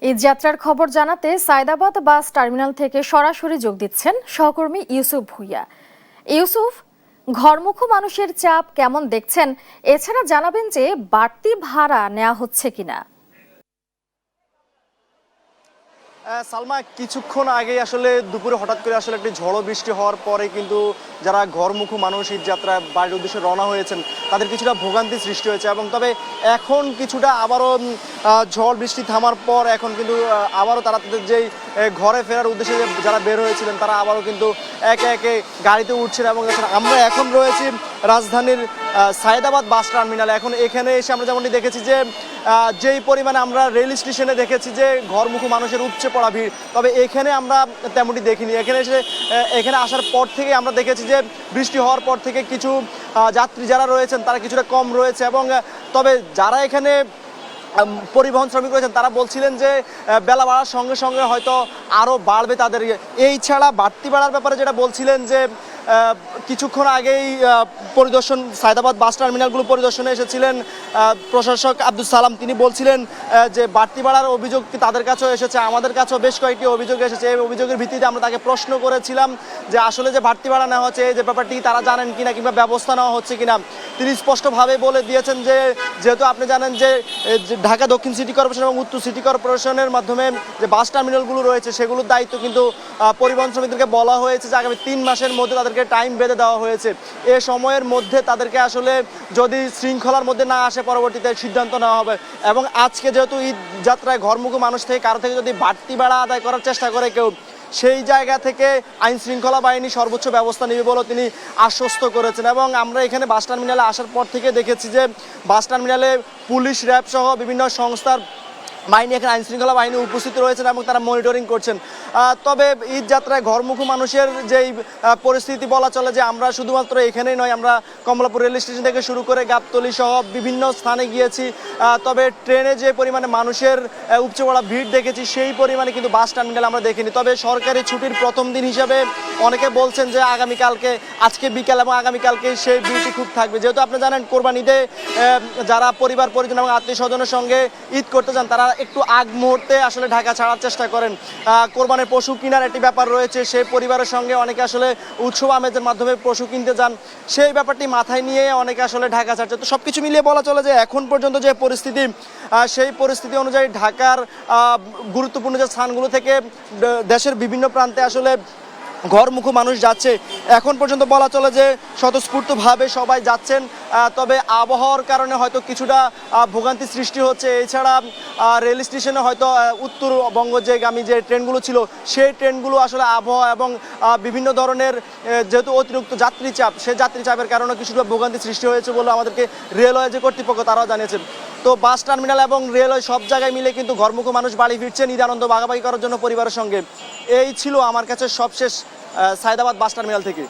এই যাত্রার খবর জানাতে সায়দাবাদ বাস টার্মিনাল থেকে সরাসরি যোগ দিচ্ছেন সহকর্মী ইউসুফ ভুইয়া। ইউসুফ, ঘরমুখো মানুষের চাপ কেমন দেখছেন? এছাড়া জানাবেন যে বাড়তি ভাড়া নেওয়া হচ্ছে কিনা। সালমা, কিছুক্ষণ আগে আসলে দুপুরে হঠাৎ করে আসলে একটি ঝড়ো বৃষ্টি হওয়ার পরে কিন্তু যারা ঘরমুখো মানুষ ঈদ যাত্রা বাড়ির উদ্দেশ্যে রওনা হয়েছেন তাদের কিছুটা ভোগান্তি সৃষ্টি হয়েছে, এবং তবে এখন কিছুটা আবারও ঝড় বৃষ্টি থামার পর এখন কিন্তু আবারও তারা তাদের যেই ঘরে ফেরার উদ্দেশ্যে যারা বের হয়েছিলেন তারা আবারও কিন্তু একে একে গাড়িতে উঠছেন। এবং আমরা এখন রয়েছি রাজধানীর সায়দাবাদ বাস টার্মিনালে। এখন এখানে এসে আমরা যেমনটি দেখেছি যে যেই পরিমাণে আমরা রেল স্টেশনে দেখেছি যে ঘরমুখো মানুষের উপচে পড়া ভিড়, তবে এখানে আমরা তেমনটি দেখিনি। এখানে আসার পর থেকে আমরা দেখেছি যে বৃষ্টি হওয়ার পর থেকে কিছু যাত্রী যারা রয়েছেন তারা কিছুটা কম রয়েছে, এবং তবে যারা এখানে পরিবহন শ্রমিক রয়েছেন তারা বলছিলেন যে বেলা বাড়ার সঙ্গে সঙ্গে হয়তো আরও বাড়বে তাদের। এই ছাড়া বাড়তি বাড়ার ব্যাপারে যেটা বলছিলেন যে কিছুক্ষণ আগেই পরিদর্শন সায়দাবাদ বাস টার্মিনালগুলো পরিদর্শনে এসেছিলেন প্রশাসক আব্দুল সালাম। তিনি বলছিলেন যে বাড়তি বাড়ার অভিযোগ তাদের কাছেও এসেছে, আমাদের কাছেও বেশ কয়েকটি অভিযোগ এসেছে। এই অভিযোগের ভিত্তিতে আমরা তাকে প্রশ্ন করেছিলাম যে আসলে যে বাড়তি ভাড়া নেওয়া হচ্ছে যে ব্যাপারটি তারা জানেন কিনা কিংবা ব্যবস্থা নেওয়া হচ্ছে কিনা। তিনি স্পষ্টভাবে বলে দিয়েছেন যে যেহেতু আপনি জানেন যে ঢাকা দক্ষিণ সিটি কর্পোরেশন এবং উত্তর সিটি কর্পোরেশনের মাধ্যমে যে বাস টার্মিনালগুলো রয়েছে সেগুলোর দায়িত্ব কিন্তু পরিবহন শ্রমিকদেরকে বলা হয়েছে যে আগামী 3 মাসের মধ্যে তাদেরকে টাইম বেঁধে দেওয়া হয়েছে। এ সময়ের মধ্যে তাদেরকে আসলে যদি শৃঙ্খলার মধ্যে না আসে পরবর্তীতে সিদ্ধান্ত নেওয়া হবে। এবং আজকে যেহেতু ঈদ যাত্রায় ঘরমুখো মানুষ থেকে কারো থেকে যদি বাড়তি ভাড়া আদায় করার চেষ্টা করে কেউ, সেই জায়গা থেকে আইন শৃঙ্খলা বাহিনী সর্বোচ্চ ব্যবস্থা নেবে বলে তিনি আশ্বস্ত করেছেন। এবং আমরা এখানে বাস টার্মিনালে আসার পর থেকে দেখেছি যে বাস টার্মিনালে পুলিশ, র্যাব সহ বিভিন্ন সংস্থার বাহিনী, এখানে আইন শৃঙ্খলা বাহিনী উপস্থিত রয়েছেন এবং তারা মনিটরিং করছেন। তবে ঈদ যাত্রায় ঘরমুখো মানুষের যেই পরিস্থিতি বলা চলে যে আমরা শুধুমাত্র এখানেই নয়, আমরা কমলাপুর রেল স্টেশন থেকে শুরু করে গাবতলী সহ বিভিন্ন স্থানে গিয়েছি। তবে ট্রেনে যে পরিমাণে মানুষের উপচে পড়া ভিড় দেখেছি সেই পরিমাণে কিন্তু বাস টার্মিনাল আমরা দেখিনি। তবে সরকারি ছুটির প্রথম দিন হিসাবে অনেকে বলছেন যে আগামীকালকে, আজকে বিকাল এবং আগামীকালকে সেই ভিড়টি খুব থাকবে। যেহেতু আপনি জানেন কোরবানি ঈদে যারা পরিবার পরিজন এবং আত্মীয় স্বজনের সঙ্গে ঈদ করতে যান তারা একটু আগ মুহূর্তে আসলে ঢাকা ছাড়ার চেষ্টা করেন। কোরবানির পশু কেনার একটি ব্যাপার রয়েছে, সেই পরিবারের সঙ্গে অনেকে আসলে উৎসব আমেজের মাধ্যমে পশু কিনতে যান, সেই ব্যাপারটি মাথায় নিয়ে অনেকে আসলে ঢাকা ছাড়ছে। তো সব কিছু মিলিয়ে বলা চলে যে এখন পর্যন্ত যে পরিস্থিতি, সেই পরিস্থিতি অনুযায়ী ঢাকার গুরুত্বপূর্ণ যে স্থানগুলো থেকে দেশের বিভিন্ন প্রান্তে আসলে ঘরমুখো মানুষ যাচ্ছে, এখন পর্যন্ত বলা চলে যে স্বতঃস্ফূর্তভাবে সবাই যাচ্ছেন। তবে আবহাওয়ার কারণে হয়তো কিছুটা ভোগান্তি সৃষ্টি হচ্ছে। এছাড়া রেল স্টেশনে হয়তো উত্তরবঙ্গ যে গামী যে ট্রেনগুলো ছিল সেই ট্রেনগুলো আসলে আবহাওয়া এবং বিভিন্ন ধরনের যেহেতু অতিরিক্ত যাত্রী চাপ, সেই যাত্রী চাপের কারণে কিছুটা ভোগান্তি সৃষ্টি হয়েছে বলে আমাদেরকে রেলওয়ে যে কর্তৃপক্ষ তারাও জানিয়েছেন। তো বাস টার্মিনাল এবং রেলওয়ে সব জায়গায় মিলে কিন্তু ঘরমুখো মানুষ বাড়ি ফিরছেন ঈদ আনন্দ ভাগাভাগি করার জন্য পরিবারের সঙ্গে। এই ছিল আমার কাছে সবশেষ সায়দাবাদ বাস টার্মিনাল থেকে।